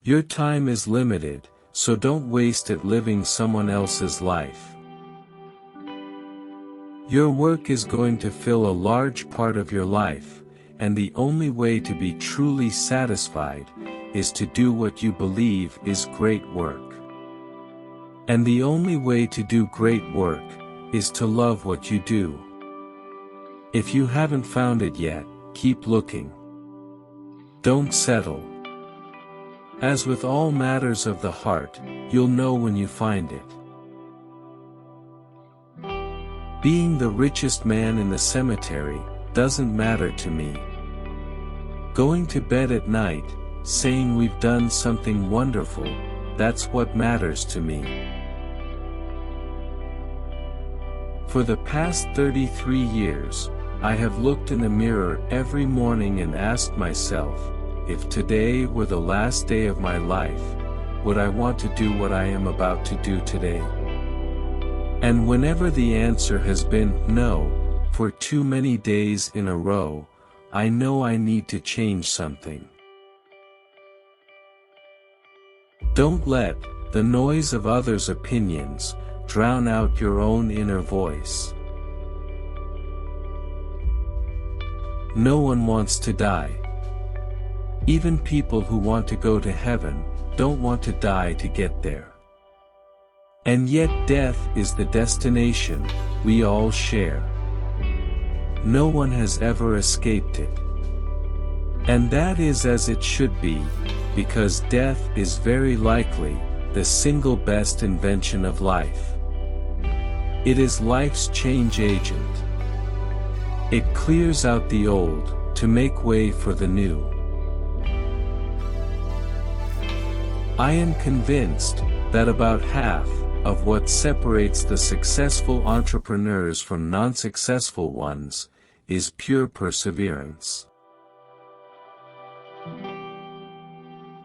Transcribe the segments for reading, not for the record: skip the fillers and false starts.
Your time is limited, so don't waste it living someone else's life. Your work is going to fill a large part of your life, and the only way to be truly satisfied is to do what you believe is great work. And the only way to do great work is to love what you do. If you haven't found it yet, keep looking. Don't settle. As with all matters of the heart, you'll know when you find it. Being the richest man in the cemetery doesn't matter to me. Going to bed at night, saying we've done something wonderful, that's what matters to me. For the past 33 years, I have looked in the mirror every morning and asked myself, if today were the last day of my life, would I want to do what I am about to do today? And whenever the answer has been no, for too many days in a row, I know I need to change something. Don't let the noise of others' opinions drown out your own inner voice. No one wants to die. Even people who want to go to heaven don't want to die to get there. And yet death is the destination we all share. No one has ever escaped it. And that is as it should be, because death is very likely the single best invention of life. It is life's change agent. It clears out the old to make way for the new. I am convinced that about half of what separates the successful entrepreneurs from non-successful ones is pure perseverance.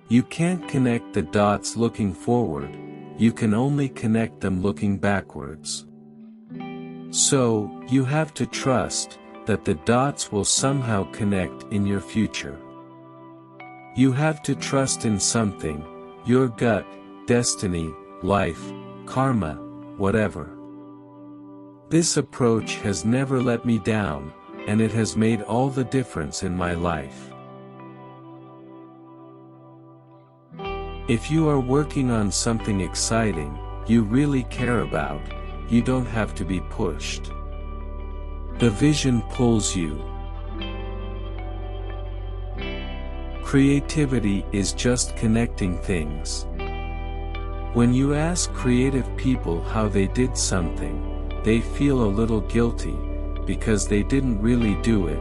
You can't connect the dots looking forward, you can only connect them looking backwards. So, you have to trust that the dots will somehow connect in your future. You have to trust in something, your gut, destiny, life, karma, whatever. This approach has never let me down, and it has made all the difference in my life. If you are working on something exciting, you really care about, you don't have to be pushed. The vision pulls you. Creativity is just connecting things. When you ask creative people how they did something, they feel a little guilty, because they didn't really do it,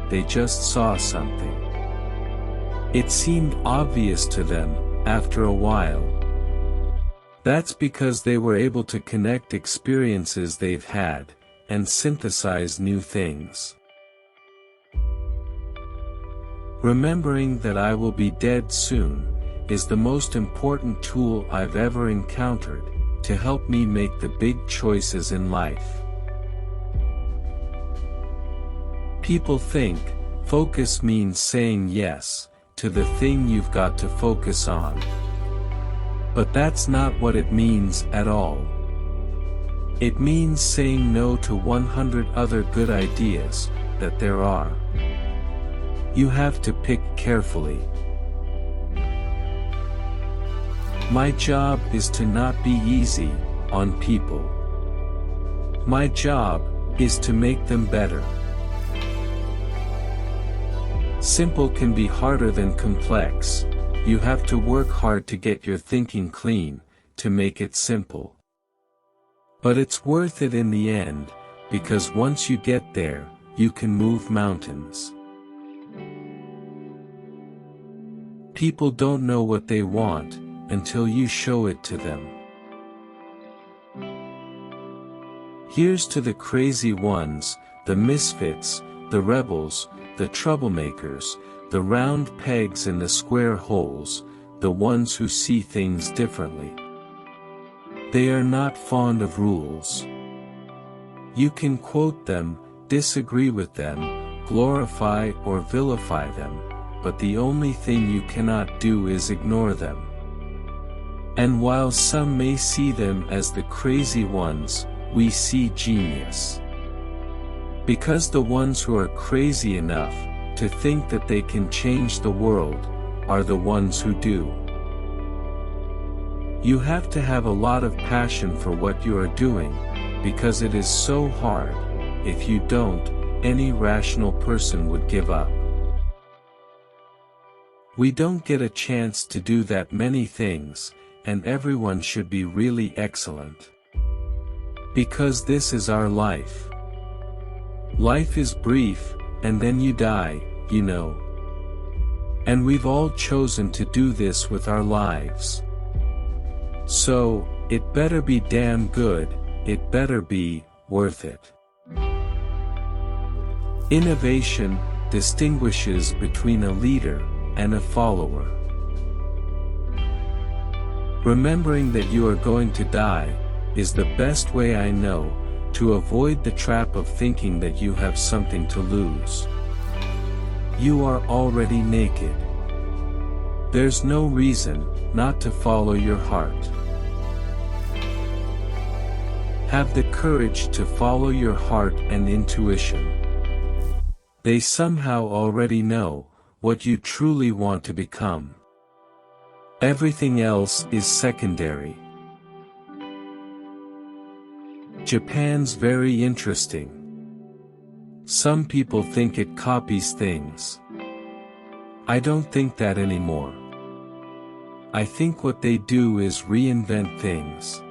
they just saw something. It seemed obvious to them, after a while. That's because they were able to connect experiences they've had, and synthesize new things. Remembering that I will be dead soon, is the most important tool I've ever encountered, to help me make the big choices in life. People think, focus means saying yes to the thing you've got to focus on. But that's not what it means at all. It means saying no to 100 other good ideas that there are. You have to pick carefully. My job is to not be easy on people. My job is to make them better. Simple can be harder than complex. You have to work hard to get your thinking clean, to make it simple. But it's worth it in the end, because once you get there, you can move mountains. People don't know what they want, until you show it to them. Here's to the crazy ones, the misfits, the rebels, the troublemakers, the round pegs in the square holes, the ones who see things differently. They are not fond of rules. You can quote them, disagree with them, glorify or vilify them, but the only thing you cannot do is ignore them. And while some may see them as the crazy ones, we see genius. Because the ones who are crazy enough to think that they can change the world are the ones who do. You have to have a lot of passion for what you are doing, because it is so hard. If you don't, any rational person would give up. We don't get a chance to do that many things, and everyone should be really excellent. Because this is our life. Life is brief, and then you die, you know. And we've all chosen to do this with our lives. So, it better be damn good, it better be worth it. Innovation distinguishes between a leader and a follower. Remembering that you are going to die is the best way I know to avoid the trap of thinking that you have something to lose. You are already naked. There's no reason not to follow your heart. Have the courage to follow your heart and intuition. They somehow already know what you truly want to become. Everything else is secondary. Japan's very interesting. Some people think it copies things. I don't think that anymore. I think what they do is reinvent things.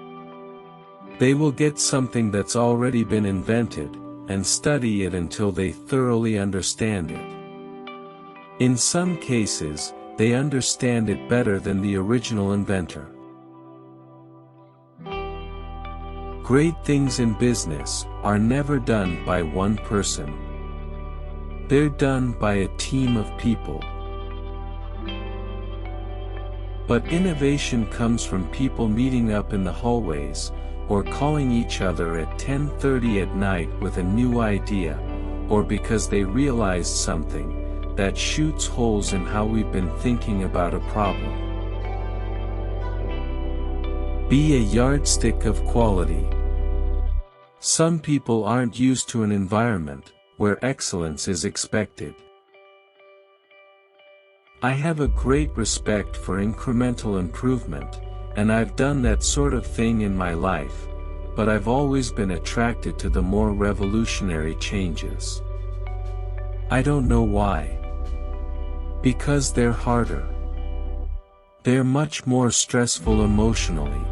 They will get something that's already been invented, and study it until they thoroughly understand it. In some cases, they understand it better than the original inventor. Great things in business are never done by one person. They're done by a team of people. But innovation comes from people meeting up in the hallways, or calling each other at 10:30 at night with a new idea, or because they realized something that shoots holes in how we've been thinking about a problem. Be a yardstick of quality. Some people aren't used to an environment where excellence is expected. I have a great respect for incremental improvement, and I've done that sort of thing in my life, but I've always been attracted to the more revolutionary changes. I don't know why. Because they're harder. They're much more stressful emotionally.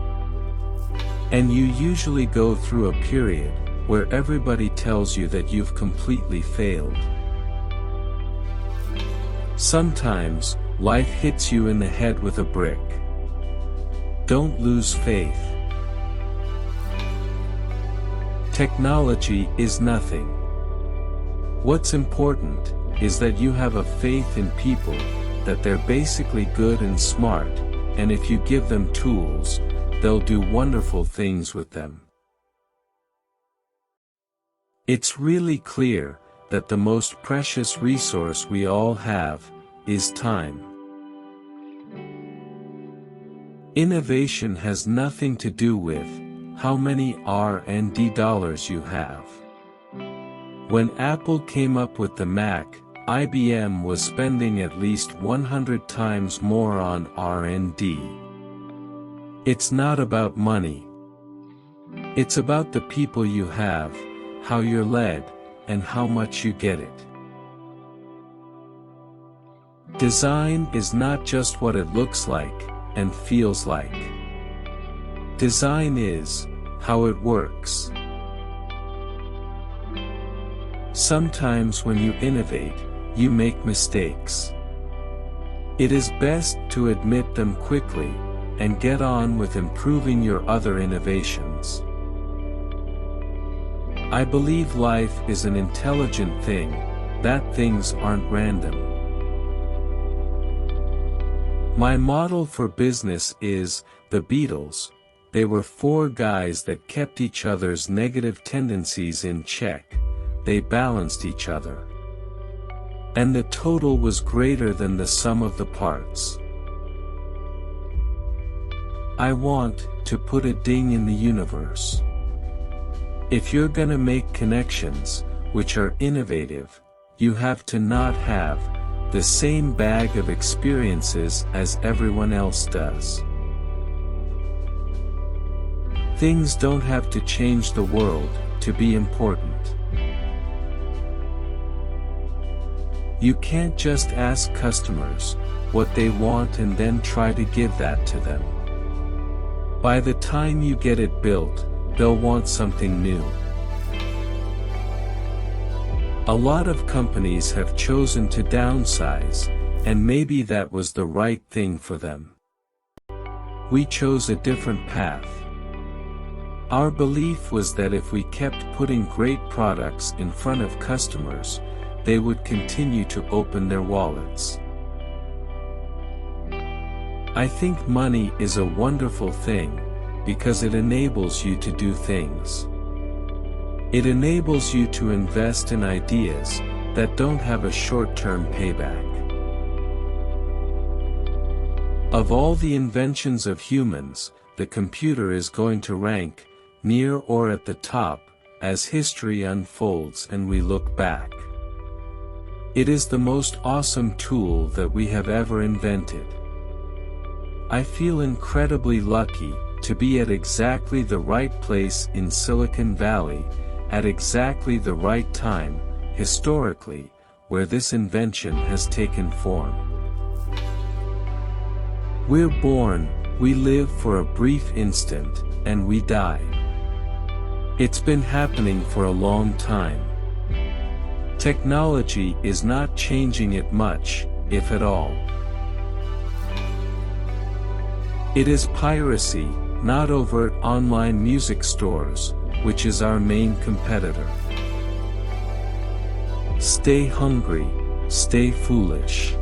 And you usually go through a period where everybody tells you that you've completely failed. Sometimes, life hits you in the head with a brick. Don't lose faith. Technology is nothing. What's important is that you have a faith in people, that they're basically good and smart, and if you give them tools, they'll do wonderful things with them. It's really clear that the most precious resource we all have is time. Innovation has nothing to do with how many R&D dollars you have. When Apple came up with the Mac, IBM was spending at least 100 times more on R&D. It's not about money. It's about the people you have, how you're led, and how much you get it. Design is not just what it looks like and feels like. Design is how it works. Sometimes when you innovate, you make mistakes. It is best to admit them quickly, and get on with improving your other innovations. I believe life is an intelligent thing, that things aren't random. My model for business is the Beatles. They were four guys that kept each other's negative tendencies in check. They balanced each other. and the total was greater than the sum of the parts. I want to put a ding in the universe. If you're gonna make connections, which are innovative, you have to not have the same bag of experiences as everyone else does. Things don't have to change the world to be important. You can't just ask customers what they want and then try to give that to them. By the time you get it built, they'll want something new. A lot of companies have chosen to downsize, and maybe that was the right thing for them. We chose a different path. Our belief was that if we kept putting great products in front of customers, they would continue to open their wallets. I think money is a wonderful thing, because it enables you to do things. It enables you to invest in ideas that don't have a short-term payback. Of all the inventions of humans, the computer is going to rank near or at the top as history unfolds and we look back. It is the most awesome tool that we have ever invented. I feel incredibly lucky to be at exactly the right place in Silicon Valley, at exactly the right time, historically, where this invention has taken form. We're born, we live for a brief instant, and we die. It's been happening for a long time. Technology is not changing it much, if at all. It is piracy, not overt online music stores, which is our main competitor. Stay hungry, stay foolish.